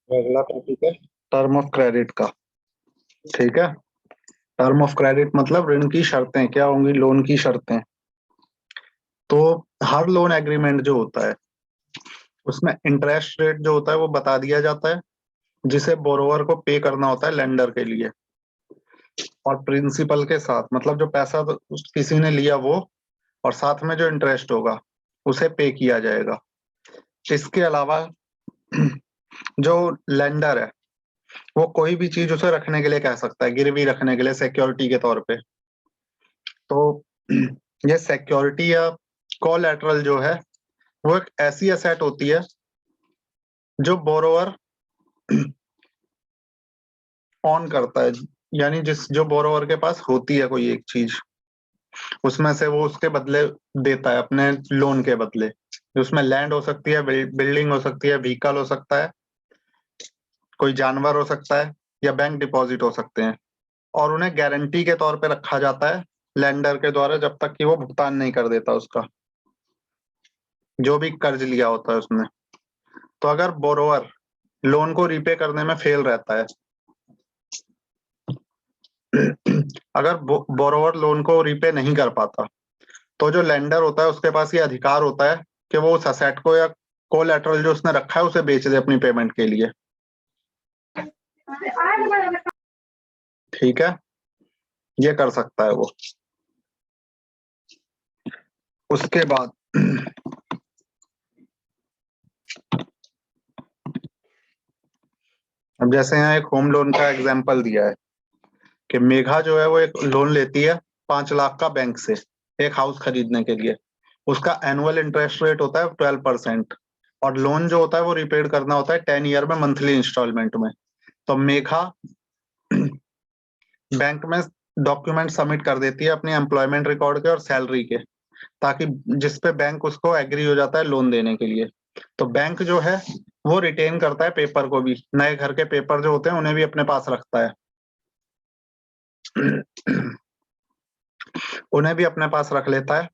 अगला टॉपिक है term of credit का। ठीक है। टर्म ऑफ क्रेडिट मतलब ऋण की शर्तें क्या होंगी, लोन की शर्तें। तो हर लोन एग्रीमेंट जो होता है उसमें इंटरेस्ट रेट जो होता है वो बता दिया जाता है, जिसे बोरोवर को पे करना होता है लेंडर के लिए। और प्रिंसिपल के साथ मतलब जो पैसा तो किसी ने लिया वो, और साथ में जो इंटरेस्ट होगा उसे पे किया जाएगा। इसके अलावा जो लेंडर है वो कोई भी चीज उसे रखने के लिए कह सकता है, गिरवी रखने के लिए सिक्योरिटी के तौर पे। तो ये सिक्योरिटी या कोलैटरल जो है वो एक ऐसी एसेट होती है जो बोरोवर ऑन करता है, यानी जिस जो बोरोवर के पास होती है कोई एक चीज, उसमें से वो उसके बदले देता है अपने लोन के बदले। उसमें लैंड हो सकती है, बिल्डिंग हो सकती है, व्हीकल हो सकता है, कोई जानवर हो सकता है, या बैंक डिपॉजिट हो सकते हैं। और उन्हें गारंटी के तौर पे रखा जाता है लेंडर के द्वारा, जब तक कि वो भुगतान नहीं कर देता उसका जो भी कर्ज लिया होता है उसमें। तो अगर बोरोवर लोन को रीपे करने में फेल रहता है, अगर बोरोवर लोन को रीपे नहीं कर पाता, तो जो लेंडर होता है उसके पास ये अधिकार होता है कि वो उस असेट को या कोलैटरल जो उसने रखा है उसे बेच दे अपनी पेमेंट के लिए। ठीक है, ये कर सकता है वो। उसके बाद अब जैसे यहाँ एक होम लोन का एग्जांपल दिया है कि मेघा जो है वो एक लोन लेती है 5 लाख का बैंक से एक हाउस खरीदने के लिए। उसका एनुअल इंटरेस्ट रेट होता है 12%, और लोन जो होता है वो रिपेड करना होता है 10 ईयर में मंथली इंस्टॉलमेंट में। तो मेघा बैंक में डॉक्यूमेंट सबमिट कर देती है अपनी एम्प्लॉयमेंट रिकॉर्ड के और सैलरी के, ताकि जिसपे बैंक उसको एग्री हो जाता है लोन देने के लिए। तो बैंक जो है वो रिटेन करता है पेपर को भी, नए घर के पेपर जो होते हैं उन्हें भी अपने पास रखता है, उन्हें भी अपने पास रख लेता है,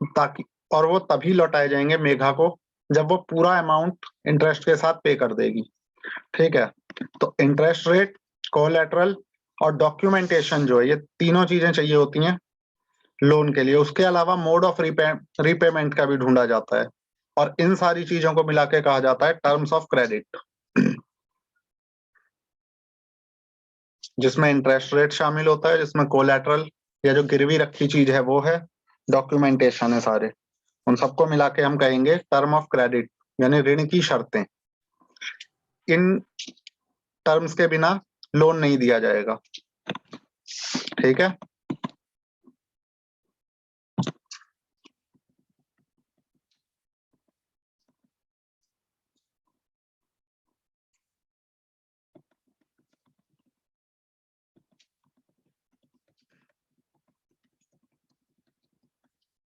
ताकि और वो तभी लौटाए जाएंगे मेघा को जब वो पूरा अमाउंट इंटरेस्ट के साथ पे कर देगी। ठीक है। तो इंटरेस्ट रेट, कोलैटरल और डॉक्यूमेंटेशन जो है, ये तीनों चीजें चाहिए होती हैं लोन के लिए। उसके अलावा मोड ऑफ रीपेमेंट का भी ढूंढा जाता है, और इन सारी चीजों को मिला के कहा जाता है टर्म्स ऑफ क्रेडिट, जिसमें इंटरेस्ट रेट शामिल होता है, जिसमें कोलैटरल या जो गिरवी रखी चीज है वो है, डॉक्यूमेंटेशन है सारे। उन सबको मिला के हम कहेंगे टर्म ऑफ क्रेडिट, यानी ऋण की शर्तें। इन टर्म्स के बिना लोन नहीं दिया जाएगा। ठीक है।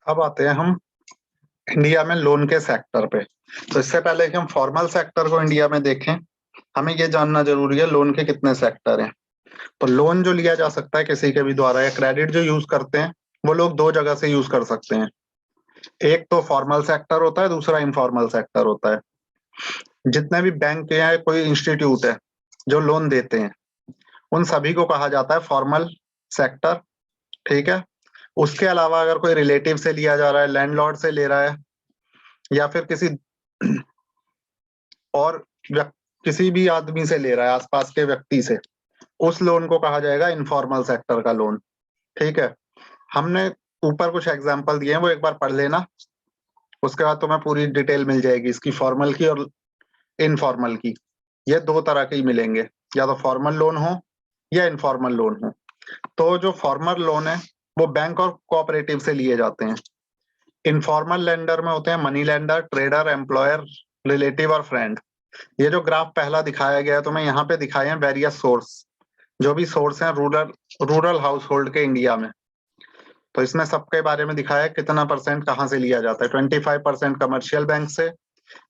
अब आते हैं हम इंडिया में लोन के सेक्टर पे। तो इससे पहले कि हम फॉर्मल सेक्टर को इंडिया में देखें, हमें ये जानना जरूरी है लोन के कितने सेक्टर हैं। तो लोन जो लिया जा सकता है किसी के भी द्वारा, या क्रेडिट जो यूज करते हैं, वो लोग दो जगह से यूज कर सकते हैं। एक तो फॉर्मल सेक्टर होता है, दूसरा इनफॉर्मल सेक्टर होता है। जितने भी बैंक या कोई इंस्टीट्यूट है जो लोन देते हैं, उन सभी को कहा जाता है फॉर्मल सेक्टर। ठीक है। उसके अलावा अगर कोई रिलेटिव से लिया जा रहा है, लैंडलॉर्ड से ले रहा है, या फिर किसी और किसी भी आदमी से ले रहा है, आसपास के व्यक्ति से, उस लोन को कहा जाएगा इनफॉर्मल सेक्टर का लोन। ठीक है। हमने ऊपर कुछ एग्जांपल दिए हैं, वो एक बार पढ़ लेना, उसके बाद तुम्हें पूरी डिटेल मिल जाएगी इसकी, फॉर्मल की और इनफॉर्मल की। ये दो तरह के ही मिलेंगे, या तो फॉर्मल लोन हो या इनफॉर्मल लोन हो। तो जो फॉर्मल लोन है वो बैंक और कोऑपरेटिव से लिए जाते हैं। इनफॉर्मल लेंडर में होते हैं money lender, trader, employer, relative और फ्रेंड। ये जो ग्राफ पहला दिखाया गया है तुम्हें, यहाँ पे दिखाए हैं वेरियस सोर्स, जो भी सोर्स हैं रूरल रूरल हाउस होल्ड के इंडिया में। तो इसमें सबके बारे में दिखाया है कितना परसेंट कहाँ से लिया जाता है। 25% कमर्शियल बैंक से,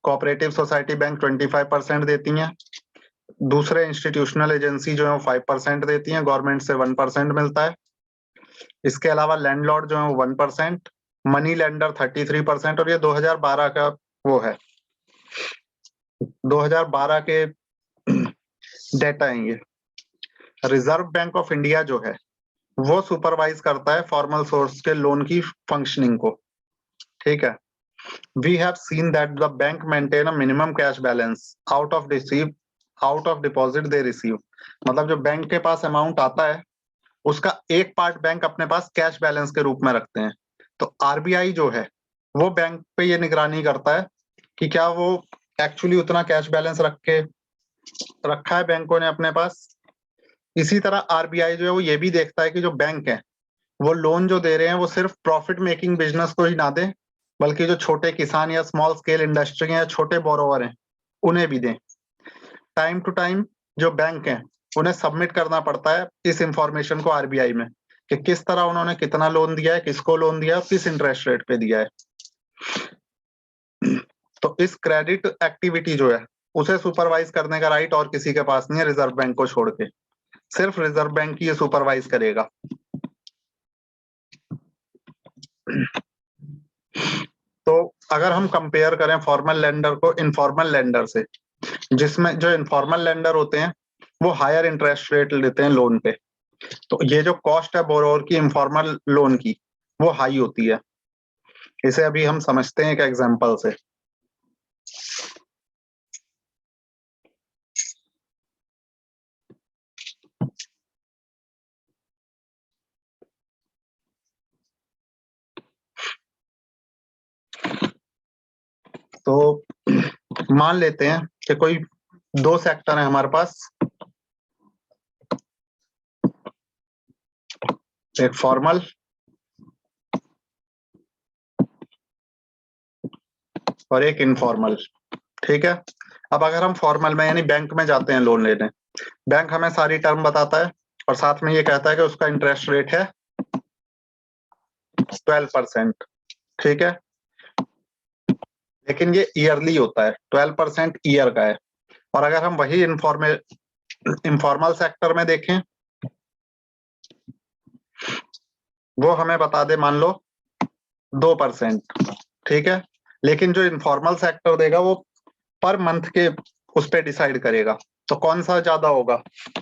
कोऑपरेटिव सोसाइटी बैंक 25% देती हैं, दूसरे इंस्टीट्यूशनल एजेंसी जो है वो 5% देती हैं, गवर्नमेंट से 1% मिलता है। इसके अलावा लैंडलॉर्ड जो है वो 1%, मनी लेंडर 33%, और ये 2012 का वो है, 2012 के डेटा है ये। रिजर्व बैंक ऑफ इंडिया जो है वो सुपरवाइज करता है फॉर्मल सोर्स के लोन की फंक्शनिंग को, ठीक है। We have seen that the bank maintain a minimum cash balance out of deposit they receive. मतलब जो बैंक के पास अमाउंट आता है उसका एक पार्ट बैंक अपने पास कैश बैलेंस के रूप में रखते हैं। तो आरबीआई जो है वो बैंक पे ये निगरानी करता है कि क्या वो एक्चुअली उतना कैश बैलेंस रखा है बैंकों ने अपने पास। इसी तरह आरबीआई जो है वो ये भी देखता है कि जो बैंक है वो लोन जो दे रहे हैं वो सिर्फ प्रॉफिट मेकिंग बिजनेस को ही ना दें, बल्कि जो छोटे किसान या स्मॉल स्केल इंडस्ट्री या छोटे बोरोवर हैं उन्हें भी दें। टाइम टू टाइम जो बैंक हैं उन्हें सबमिट करना पड़ता है इस इंफॉर्मेशन को आरबीआई में कि किस तरह उन्होंने कितना लोन दिया है, किसको लोन दिया है, किस इंटरेस्ट रेट पे दिया है। तो इस क्रेडिट एक्टिविटी जो है उसे सुपरवाइज करने का राइट और किसी के पास नहीं है रिजर्व बैंक को छोड़ के, सिर्फ रिजर्व बैंक ही ये सुपरवाइज करेगा। तो अगर हम कंपेयर करें फॉर्मल लेंडर को इनफॉर्मल लेंडर से, जिसमें जो इनफॉर्मल लेंडर होते हैं वो हायर इंटरेस्ट रेट लेते हैं लोन पे, तो ये जो कॉस्ट है बोरोवर की इनफॉर्मल लोन की वो हाई होती है। इसे अभी हम समझते हैं एक एग्जांपल से। तो मान लेते हैं कि कोई दो सेक्टर है हमारे पास, एक फॉर्मल और एक इनफॉर्मल, ठीक है। अब अगर हम फॉर्मल में यानी बैंक में जाते हैं लोन लेने, बैंक हमें सारी टर्म बताता है और साथ में ये कहता है कि उसका इंटरेस्ट रेट है 12%, ठीक है। लेकिन ये ईयरली होता है, 12% ईयर का है। और अगर हम वही इनफॉर्मल सेक्टर में देखें, वो हमें बता दे मान लो 2%, ठीक है। लेकिन जो इनफॉर्मल सेक्टर देगा वो पर मंथ के उस पर डिसाइड करेगा। तो कौन सा ज्यादा होगा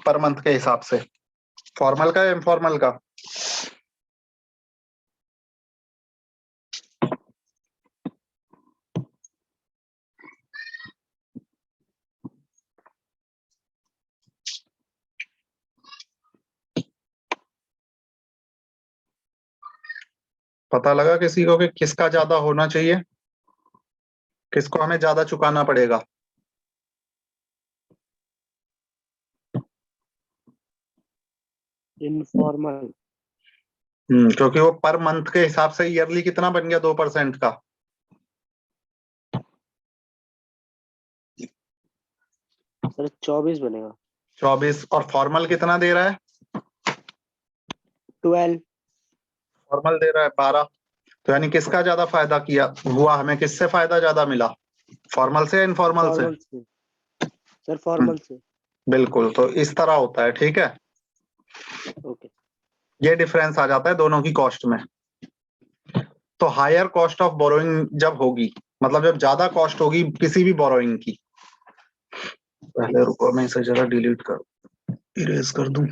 पर मंथ के हिसाब से, फॉर्मल का या इनफॉर्मल का? पता लगा किसी को कि किसका ज्यादा होना चाहिए, किसको हमें ज्यादा चुकाना पड़ेगा? इनफॉर्मल। क्योंकि वो पर मंथ के हिसाब से ईयरली कितना बन गया 2% का। सर 24 बनेगा। 24। और फॉर्मल कितना दे रहा है? 12। फॉर्मल दे रहा है 12। तो यानी किसका ज्यादा फायदा किया हुआ, हमें किससे फायदा ज्यादा मिला, फॉर्मल से या इनफॉर्मल से? फॉर्मल से सर, फॉर्मल से। बिल्कुल, तो इस तरह होता है, ठीक है। ओके। ये डिफरेंस आ जाता है दोनों की कॉस्ट में। तो हायर कॉस्ट ऑफ बोरोइंग जब होगी, मतलब जब ज्यादा कॉस्ट होगी किसी भी बोरोइंग की, पहले रुको मैं इसे जरा डिलीट कर इरेज कर दूं।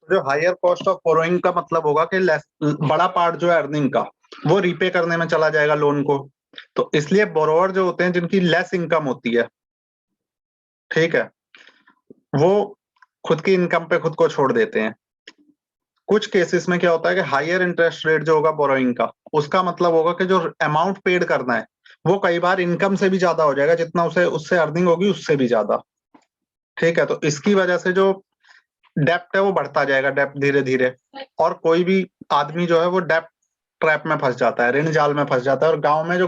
जो हायर कॉस्ट ऑफ बोरोइंग का मतलब होगा कि बड़ा पार्ट जो है अर्निंग का वो रीपे करने में चला जाएगा लोन को। तो इसलिए बोरोवर जो होते हैं जिनकी लेस इनकम होती है, ठीक है, वो खुद की इनकम पे खुद को छोड़ देते हैं। कुछ केसेस में क्या होता है कि हायर इंटरेस्ट रेट जो होगा बोरोइंग का, उसका मतलब होगा कि जो अमाउंट पेड करना है वो कई बार इनकम से भी ज्यादा हो जाएगा, जितना उसे उससे अर्निंग होगी उससे भी ज्यादा, ठीक है। तो इसकी वजह से जो डेप्ट है वो बढ़ता जाएगा, डेप्ट धीरे धीरे। और कोई भी आदमी जो है वो डेप्ट ट्रैप में फंस जाता है, ऋण जाल में फंस जाता है। और गांव में जो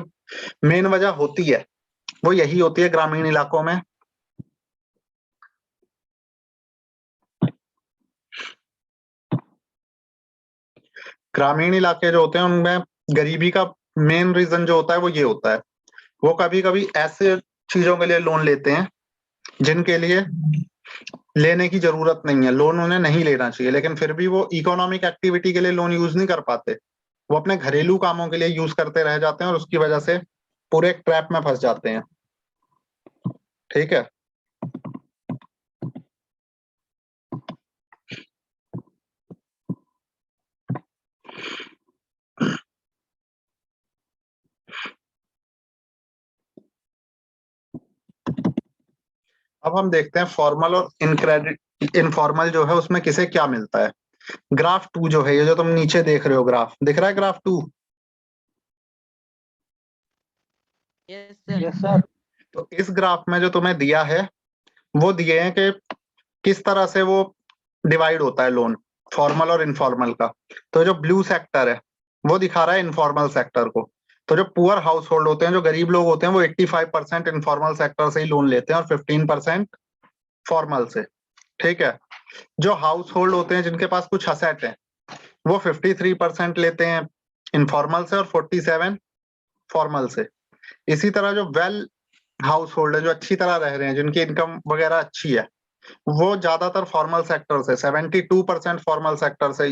मेन वजह होती है वो यही होती है, ग्रामीण इलाकों में। ग्रामीण इलाके जो होते हैं उनमें गरीबी का मेन रीजन जो होता है वो ये होता है, वो कभी कभी ऐसे चीजों के लिए लोन लेते हैं जिनके लिए लेने की जरूरत नहीं है, लोन उन्हें नहीं लेना चाहिए, लेकिन फिर भी वो इकोनॉमिक एक्टिविटी के लिए लोन यूज नहीं कर पाते, वो अपने घरेलू कामों के लिए यूज करते रह जाते हैं और उसकी वजह से पूरे एक ट्रैप में फंस जाते हैं। ठीक है। अब हम देखते हैं फॉर्मल और इनफॉर्मल जो है उसमें किसे क्या मिलता है। ग्राफ 2 जो है, ये जो तुम नीचे देख रहे हो ग्राफ, दिख रहा है graph 2? Yes sir. Yes sir. तो इस ग्राफ में जो तुम्हें दिया है वो दिए हैं कि किस तरह से वो डिवाइड होता है लोन, फॉर्मल और इनफॉर्मल का। तो जो ब्लू सेक्टर है वो दिखा रहा है इनफॉर्मल सेक्टर को। तो जो पुअर हाउस होल्ड होते हैं, जो गरीब लोग होते हैं, वो 85% इनफॉर्मल सेक्टर से ही लोन लेते हैं और 15% फॉर्मल से। ठीक है। जो हाउस होल्ड होते हैं जिनके पास कुछ असेट है वो 53% लेते हैं इनफॉर्मल से और 47 फॉर्मल से। इसी तरह जो वेल हाउस होल्ड है, जो अच्छी तरह रह रहे हैं, जिनकी इनकम वगैरह अच्छी है, वो ज्यादातर फॉर्मल सेक्टर से 72% फॉर्मल सेक्टर से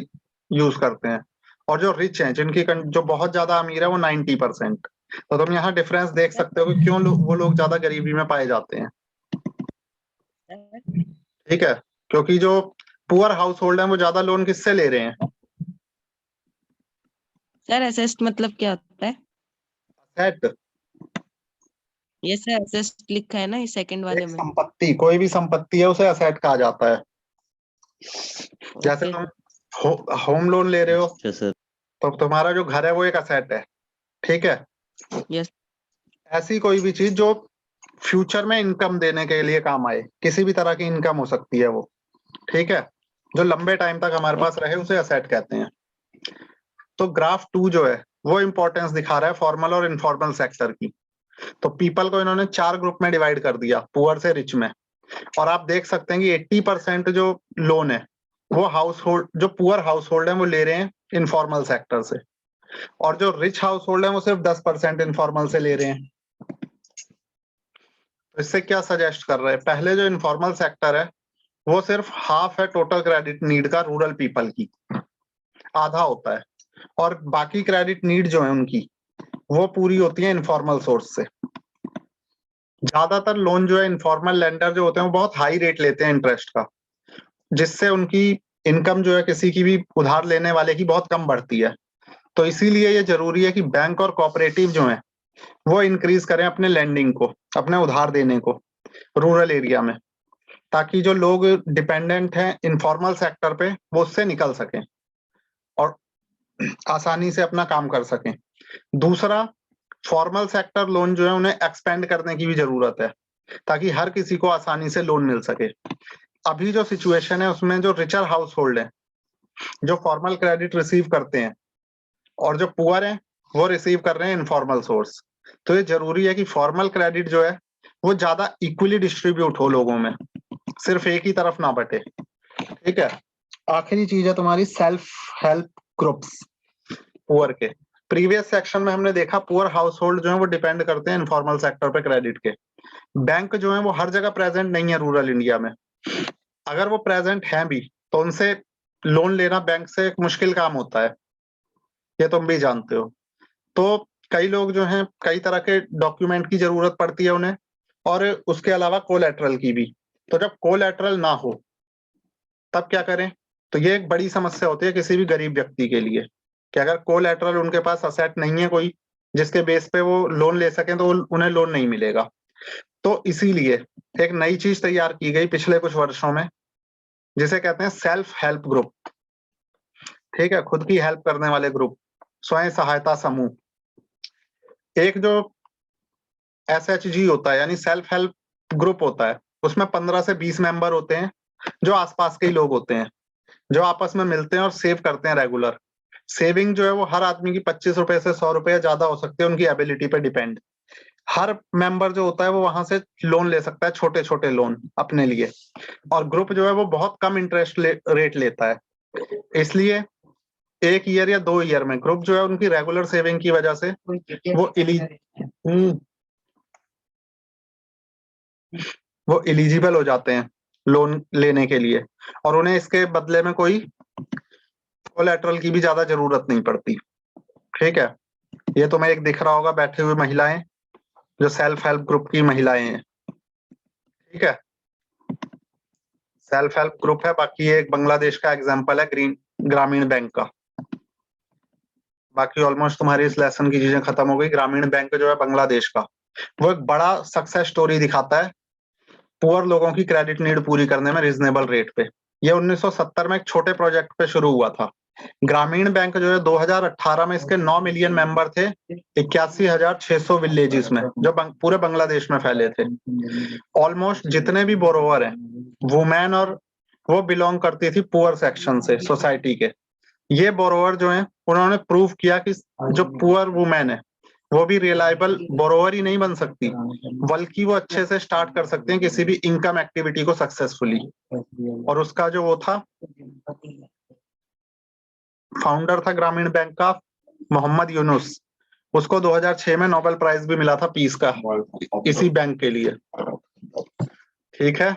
यूज करते हैं। और जो रिच हैं, जो बहुत ज्यादा अमीर है, वो 90%। तो तुम यहाँ डिफरेंस देख सकते हो कि क्यों वो लोग ज्यादा गरीबी में पाए जाते हैं। ठीक है। क्योंकि जो पुअर हाउस होल्ड है वो ज्यादा लोन किससे ले रहे हैं? सर असेस्ट मतलब क्या होता है? असेट, ये सर असेस्ट लिखा है ना इस सेकंड वाले एक में। संपत्ति, कोई भी संपत्ति है उसे असेट कहा जाता है। जैसे ओके तुम होम लोन ले रहे हो अच्छा सर। तो तुम्हारा जो घर है वो एक असेट है। ठीक है। यस ऐसी कोई भी चीज जो फ्यूचर में इनकम देने के लिए काम आए, किसी भी तरह की इनकम हो सकती है वो। ठीक है। जो लंबे टाइम तक हमारे पास रहे उसे असेट कहते हैं। तो ग्राफ 2 जो है वो इंपॉर्टेंस दिखा रहा है फॉर्मल और इनफॉर्मल सेक्टर की। तो पीपल को इन्होंने 4 ग्रुप में डिवाइड कर दिया, पुअर से रिच में। और आप देख सकते हैं कि 80% जो लोन है वो हाउस होल्ड, जो पुअर हाउस होल्ड है वो ले रहे हैं इनफॉर्मल सेक्टर से, और जो रिच हाउस होल्ड है वो सिर्फ 10% इनफॉर्मल से ले रहे हैं। तो इससे क्या सजेस्ट कर रहे हैं, पहले जो इनफॉर्मल सेक्टर है वो सिर्फ हाफ है टोटल क्रेडिट नीड का रूरल पीपल की, आधा होता है, और बाकी क्रेडिट नीड जो है उनकी वो पूरी होती है इनफॉर्मल सोर्स से। ज्यादातर लोन जो है इनफॉर्मल लेंडर जो होते हैं वो बहुत हाई रेट लेते हैं इंटरेस्ट का, जिससे उनकी इनकम जो है किसी की भी उधार लेने वाले की बहुत कम बढ़ती है। तो इसीलिए ये जरूरी है कि बैंक और कोऑपरेटिव जो है वो इंक्रीज करें अपने लेंडिंग को, अपने उधार देने को रूरल एरिया में, ताकि जो लोग डिपेंडेंट हैं इनफॉर्मल सेक्टर पे वो उससे निकल सकें और आसानी से अपना काम कर सकें। दूसरा, फॉर्मल सेक्टर लोन जो है उन्हें एक्सपेंड करने की भी जरूरत है, ताकि हर किसी को आसानी से लोन मिल सके। अभी जो सिचुएशन है उसमें जो रिचर हाउस होल्ड है जो फॉर्मल क्रेडिट रिसीव करते हैं, और जो पुअर है वो रिसीव कर रहे हैं इनफॉर्मल सोर्स। तो ये जरूरी है कि फॉर्मल क्रेडिट जो है वो ज्यादा इक्वली डिस्ट्रीब्यूट हो लोगों में, सिर्फ एक ही तरफ ना बटे। ठीक है। आखिरी चीज है तुम्हारी सेल्फ हेल्प ग्रुप्स पुअर के। प्रीवियस सेक्शन में हमने देखा पुअर हाउस होल्ड जो है वो डिपेंड करते हैं इनफॉर्मल सेक्टर पे क्रेडिट के। बैंक जो है वो हर जगह प्रेजेंट नहीं है रूरल इंडिया में, अगर वो प्रेजेंट है भी तो उनसे लोन लेना बैंक से एक मुश्किल काम होता है, ये तुम भी जानते हो। तो कई लोग जो हैं कई तरह के डॉक्यूमेंट की जरूरत पड़ती है उन्हें, और उसके अलावा कोलैटरल की भी। तो जब कोलैटरल ना हो तब क्या करें? तो ये एक बड़ी समस्या होती है किसी भी गरीब व्यक्ति के लिए, कि अगर कोलैटरल उनके पास असेट नहीं है कोई जिसके बेस पे वो लोन ले सकें, तो उन्हें लोन नहीं मिलेगा। तो इसीलिए एक नई चीज तैयार की गई पिछले कुछ वर्षों में, जिसे कहते हैं सेल्फ हेल्प ग्रुप। ठीक है, खुद की हेल्प करने वाले ग्रुप, स्वयं सहायता समूह। एक जो SHG होता है यानी सेल्फ हेल्प ग्रुप होता है, उसमें 15 से 20 मेंबर होते हैं जो आसपास के ही लोग होते हैं, जो आपस में मिलते हैं और सेव करते हैं रेगुलर। सेविंग जो है वो हर आदमी की 25 रुपए से 100 रुपए ज्यादा हो सकते हैं, उनकी एबिलिटी पे डिपेंड। हर मेंबर जो होता है वो वहां से लोन ले सकता है, छोटे छोटे लोन अपने लिए, और ग्रुप जो है वो बहुत कम इंटरेस्ट रेट लेता है। इसलिए 1 ईयर या 2 ईयर में ग्रुप जो है उनकी रेगुलर सेविंग की वजह से वो एलिजिबल हो जाते हैं लोन लेने के लिए, और उन्हें इसके बदले में कोई कोलैटरल की भी ज्यादा जरूरत नहीं पड़ती। ठीक है, ये तुम्हें एक दिख रहा होगा बैठे हुए महिलाएं, जो सेल्फ हेल्प ग्रुप की महिलाएं हैं। ठीक है, सेल्फ हेल्प ग्रुप है। बाकी ये एक बांग्लादेश का एग्जांपल है ग्रामीण बैंक का। बाकी ऑलमोस्ट तुम्हारी इस लेसन की चीजें खत्म हो गई। ग्रामीण बैंक जो है बांग्लादेश का, वो एक बड़ा सक्सेस स्टोरी दिखाता है पुअर लोगों की क्रेडिट नीड पूरी करने में रिजनेबल रेट पे। ये 1970 में एक छोटे प्रोजेक्ट पे शुरू हुआ था। ग्रामीण बैंक जो है 2018 में इसके 9 मिलियन मेंबर थे 81,600 विलेजेस में, जो पूरे बांग्लादेश में फैले थे। ऑलमोस्ट जितने भी बोरोवर हैं वुमेन, और वो बिलोंग करती थी पुअर सेक्शन से सोसाइटी के। ये बोरोवर जो हैं उन्होंने प्रूव किया कि जो पुअर वुमेन है वो भी रिलायबल बोरोवर ही नहीं बन सकती, बल्कि वो अच्छे से स्टार्ट कर सकते हैं किसी भी इनकम एक्टिविटी को सक्सेसफुली। और उसका जो वो था, फाउंडर था ग्रामीण बैंक का मोहम्मद यूनुस, उसको 2006 में नोबेल प्राइज भी मिला था पीस का इसी बैंक के लिए। ठीक है,